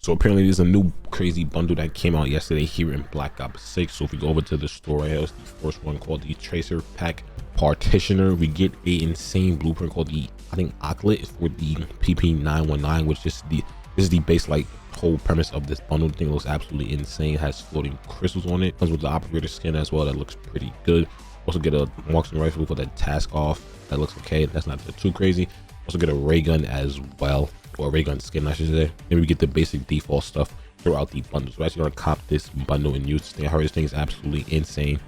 So apparently there's a new crazy bundle that came out yesterday here in Black Ops 6. So if we go over to the store right here, it's the first one called the Tracer Pack Partitioner. We get a insane blueprint called the, I think, occult for the PP919, which is the base like whole premise of this bundle. The thing looks absolutely insane. It has floating crystals on it. Comes with the operator skin as well. That looks pretty good. Also get a marksman rifle for that task off. That looks okay. That's not too crazy. Also get a raygun as well, or a raygun skin I should say. Then we get the basic default stuff throughout the bundles. We're actually gonna cop this bundle and use this thing. I heard this thing is absolutely insane.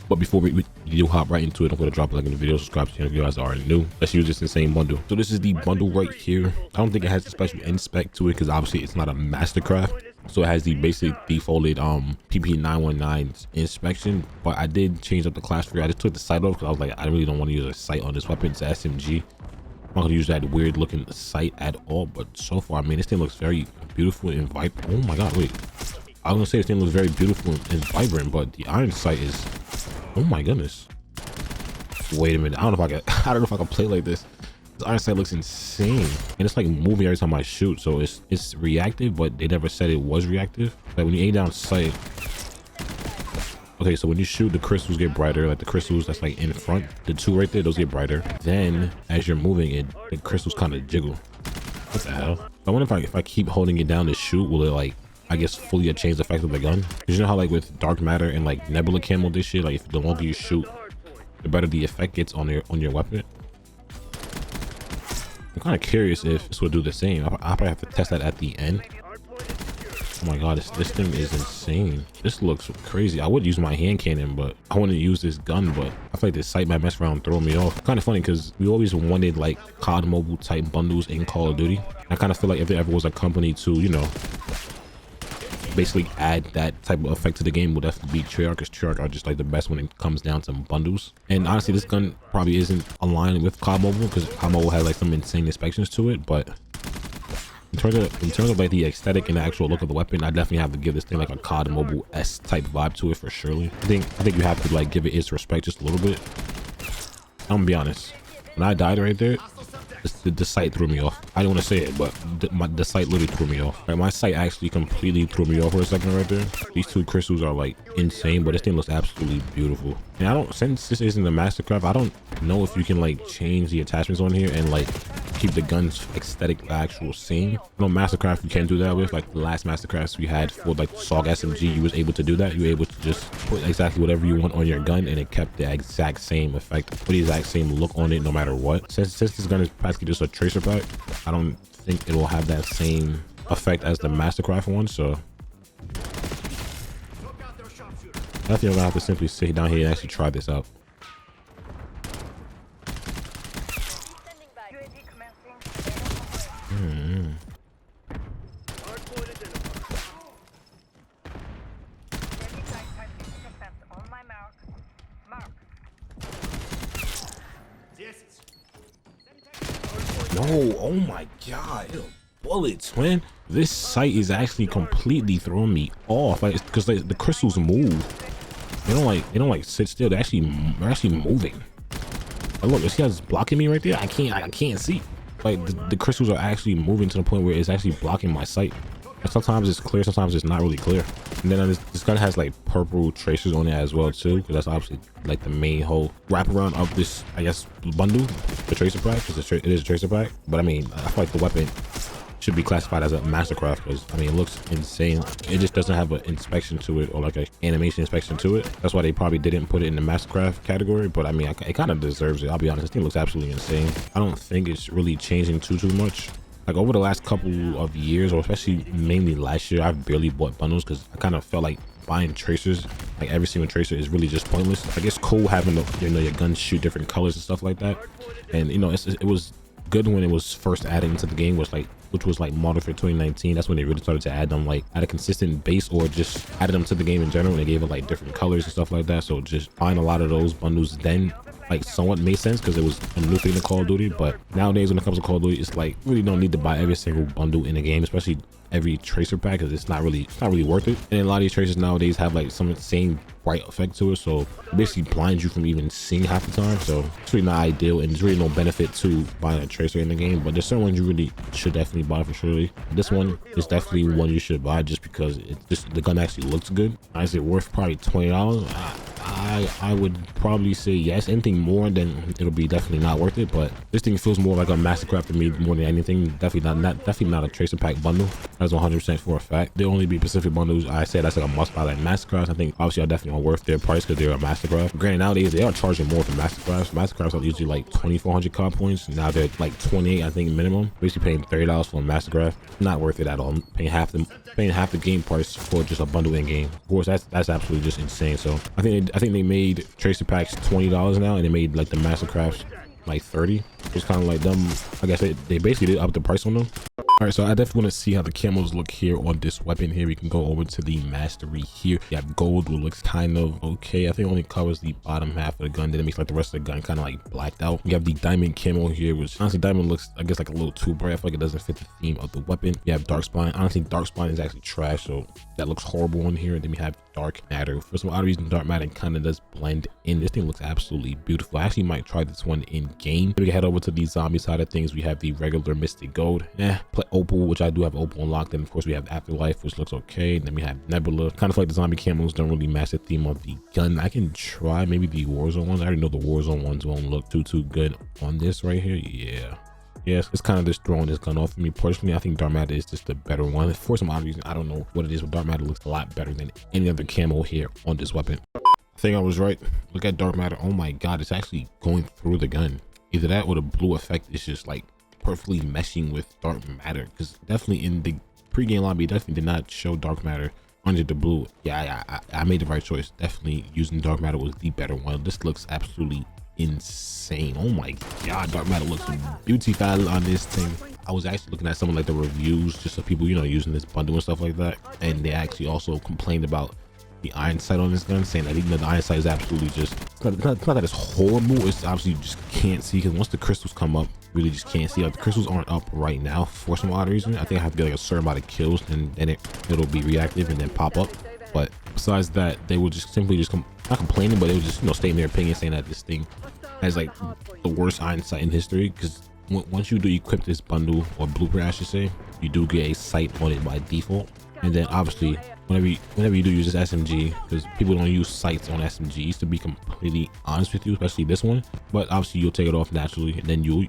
But before we do hop right into it, I'm going to drop a like in the video, subscribe to the channel if you guys are new. Let's use this insane bundle. So this is the bundle right here. I don't think it has a special inspect to it because obviously it's not a mastercraft. So it has the basic defaulted PP919 inspection, but I did change up the class for it. I just took the sight off because I was like, I really don't want to use a sight on this weapon. It's SMG. I'm not going to use that weird looking sight at all, but so far, I mean, this thing looks very beautiful and vibrant. Oh my god, wait. I was going to say this thing looks very beautiful and vibrant, but the iron sight is... Oh my goodness. Wait a minute. I don't know if I can play like this. This iron sight looks insane. And it's like moving every time I shoot. So it's reactive, but they never said it was reactive. Like when you aim down sight. Okay, so when you shoot, the crystals get brighter. Like the crystals that's like in front, the two right there, those get brighter. Then as you're moving the crystals kind of jiggle. What the hell? I wonder if I keep holding it down to shoot, will it like, I guess, fully change the effect of the gun? Because you know how like with dark matter and like nebula camo this shit, like if the longer you shoot, the better the effect gets on your weapon. I'm kind of curious if this will do the same. I'll probably have to test that at the end. Oh my god, this thing is insane. This looks crazy. I would use my hand cannon, but I want to use this gun, but I feel like this sight might mess around and throw me off. Kind of funny because we always wanted like COD mobile type bundles in Call of Duty. I kind of feel like if there ever was a company to, you know, basically add that type of effect to the game, will definitely be Treyarch, because Treyarch are just like the best when it comes down to bundles. And honestly, this gun probably isn't aligned with Camo because Camo has like some insane inspections to it, but in terms of like the aesthetic and the actual look of the weapon, I definitely have to give this thing like a COD mobile S type vibe to it for surely. I think you have to like give it its respect just a little bit. I'm gonna be honest, when I died right there, the sight threw me off. I don't want to say it, but the sight literally threw me off. Like, my sight actually completely threw me off for a second right there. These two crystals are like insane, but this thing looks absolutely beautiful. And since this isn't a mastercraft, I don't know if you can like change the attachments on here and like keep the gun's aesthetic actual same. No mastercraft you can't do that with. Like the last mastercrafts we had for like SOG SMG, you was able to do that. You were able to just put exactly whatever you want on your gun and it kept the exact same effect, put the exact same look on it no matter what. Since this gun is practically just a tracer pack, I don't think it will have that same effect as the mastercraft one. So I think I'm gonna have to simply sit down here and actually try this out. No, oh my god, bullets, man. This sight is actually completely throwing me off. Like, because like, the crystals move. They don't like sit still. They're actually moving. Like, look, this guy's blocking me right there. I can't see. Like the crystals are actually moving to the point where it's actually blocking my sight. And sometimes it's clear, sometimes it's not really clear. And then this gun has like purple tracers on it as well too, because that's obviously like the main whole wraparound of this, I guess, bundle, the tracer pack, because it is a tracer pack. But I mean, I feel like the weapon should be classified as a mastercraft because I mean it looks insane. It just doesn't have an inspection to it, or like an animation inspection to it. That's why they probably didn't put it in the mastercraft category, but I mean it kind of deserves it. I'll be honest, this thing looks absolutely insane. I don't think it's really changing too much. Like over the last couple of years, or especially mainly last year, I've barely bought bundles because I kind of felt like buying tracers, like every single tracer, is really just pointless. Like it's cool having your guns shoot different colors and stuff like that, and you know it was good when it was first added into the game, which was like Modern Warfare 2019. That's when they really started to add them like at a consistent base, or just added them to the game in general, and they gave it like different colors and stuff like that. So just buying a lot of those bundles then like somewhat made sense because it was a new thing in Call of Duty. But nowadays when it comes to Call of Duty, it's like really don't need to buy every single bundle in the game, especially every tracer pack, because it's not really worth it. And a lot of these tracers nowadays have like some same bright effect to it, so it basically blinds you from even seeing half the time. So it's really not ideal, and there's really no benefit to buying a tracer in the game. But there's certain ones you really should definitely buy for sure. This one is definitely one you should buy just because the gun actually looks good. Is it worth probably $20? I would probably say yes. Anything more, then it'll be definitely not worth it. But this thing feels more like a mastercraft to me more than anything. Definitely not a tracer pack bundle. That's 100% for a fact. There only be Pacific bundles. I say that's like a must buy. Like mastercrafts, I think obviously are definitely worth their price because they're a mastercraft. Granted, nowadays they are charging more for mastercrafts. Mastercrafts are usually like 2,400 COD points. Now they're like 28, I think, minimum. Basically paying $30 for a mastercraft. Not worth it at all. Paying half the game price for just a bundle in game. Of course, that's absolutely just insane. So I think they made tracer packs $20 now, and they made like the mastercrafts like 30. It's kind of like them. I guess they basically did up the price on them. All right, so I definitely want to see how the camos look here on this weapon here. We can go over to the mastery here. You have gold, which looks kind of okay. I think it only covers the bottom half of the gun. Then it makes like the rest of the gun kind of like blacked out. You have the diamond camo here, which honestly diamond looks, I guess, like a little too bright. I feel like it doesn't fit the theme of the weapon. You have dark spine. Honestly, dark spine is actually trash, so that looks horrible on here. And then we have dark matter. For some odd reason, dark matter kind of does blend in. This thing looks absolutely beautiful. I actually might try this one in game. We can head over to the zombie side of things. We have the regular mystic gold, opal, which I do have opal unlocked. And of course we have afterlife, which looks okay. And then we have nebula. Kind of like the zombie camos don't really match the theme of the gun. I can try maybe the warzone ones. I already know the warzone ones won't look too good on this right here. Yes, it's kind of just throwing this gun off for me personally. I think dark matter is just the better one for some odd reason. I don't know what it is, but dark matter looks a lot better than any other camo here on this weapon. I think I was right. Look at dark matter. Oh my god, it's actually going through the gun. Either that or the blue effect is just like perfectly meshing with dark matter, because definitely in the pre-game lobby definitely did not show dark matter under the blue. I made the right choice. Definitely using dark matter was the better one. This looks absolutely insane. Oh my god, dark matter looks beautiful on this thing. I was actually looking at some of like the reviews just of people, you know, using this bundle and stuff like that, and they actually also complained about the iron sight on this gun, saying that even though the iron sight is absolutely just it's not that it's horrible, it's obviously you just can't see, because once the crystals come up, really just can't see. Like the crystals aren't up right now for some odd reason. I think I have to get like a certain amount of kills, and then it'll be reactive and then pop up. But besides that, they will just simply just not complaining, but they would just, you know, state in their opinion saying that this thing has like the worst iron sight in history, because once you do equip this bundle, or blueprint I should say, you do get a sight on it by default. And then obviously whenever you do use this SMG, because people don't use sights on SMGs, to be completely honest with you, especially this one, but obviously you'll take it off naturally, and then you'll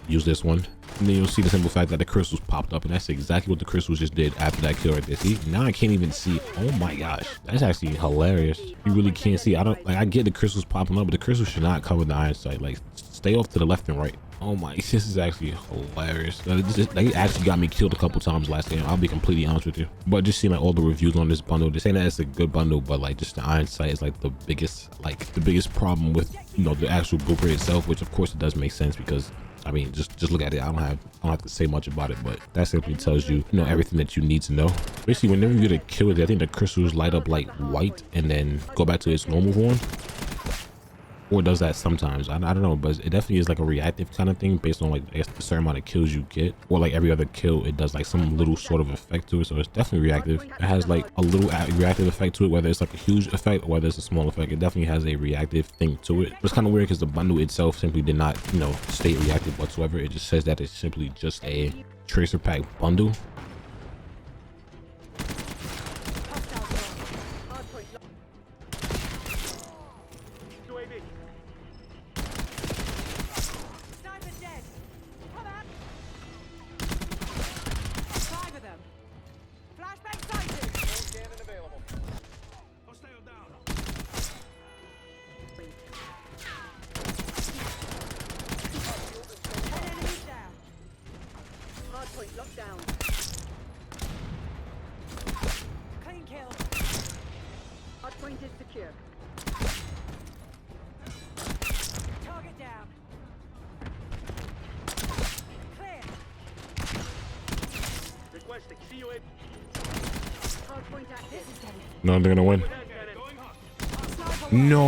use this one, and then you'll see the simple fact that the crystals popped up, and that's exactly what the crystals just did after that kill right there. See, now I can't even see. Oh my gosh, that's actually hilarious. You really can't see. I get the crystals popping up, but the crystals should not cover the iron sight. Like, stay off to the left and right. Oh my, this is actually hilarious. It actually got me killed a couple times last game, I'll be completely honest with you. But just seeing like all the reviews on this bundle, they're saying that it's a good bundle, but like just the iron sight is like the biggest problem with, you know, the actual blueprint itself, which of course it does make sense, because I mean, just look at it. I don't have to say much about it, but that simply tells you, you know, everything that you need to know. Basically, whenever you get a kill, I think the crystals light up like white and then go back to its normal form. Or does that sometimes, I don't know, but it definitely is like a reactive kind of thing based on like, I guess, the certain amount of kills you get, or like every other kill it does like some little sort of effect to it. So it's definitely reactive. It has like a little reactive effect to it, whether it's like a huge effect or whether it's a small effect. It definitely has a reactive thing to it. It's kind of weird because the bundle itself simply did not, you know, state reactive whatsoever. It just says that it's simply just a tracer pack bundle. Lockdown. Clean kill. Hardpoint is secure. Target down. Clear. Requesting COA. Hardpoint active. No, they're gonna win. No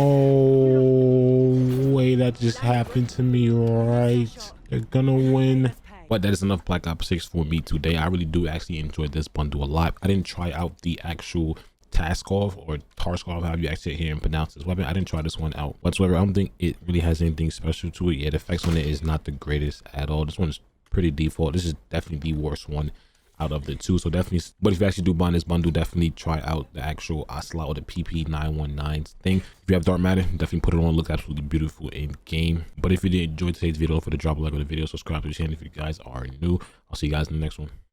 way that just happened to me, right? They're gonna win. But that is enough Black Ops 6 for me today. I really do actually enjoy this bundle a lot. I didn't try out the actual Taskov or Tarskov, however you actually hear and pronounce this weapon. I didn't try this one out whatsoever. I don't think it really has anything special to it. Yeah, the effects on it is not the greatest at all. This one is pretty default. This is definitely the worst one out of the two. So definitely, but if you actually do buy this bundle, definitely try out the actual Ocelot or the PP919 thing. If you have dark matter, definitely put it on. It looks absolutely beautiful in game. But if you did enjoy today's video, don't forget to drop a like on the video, subscribe to the channel if you guys are new. I'll see you guys in the next one.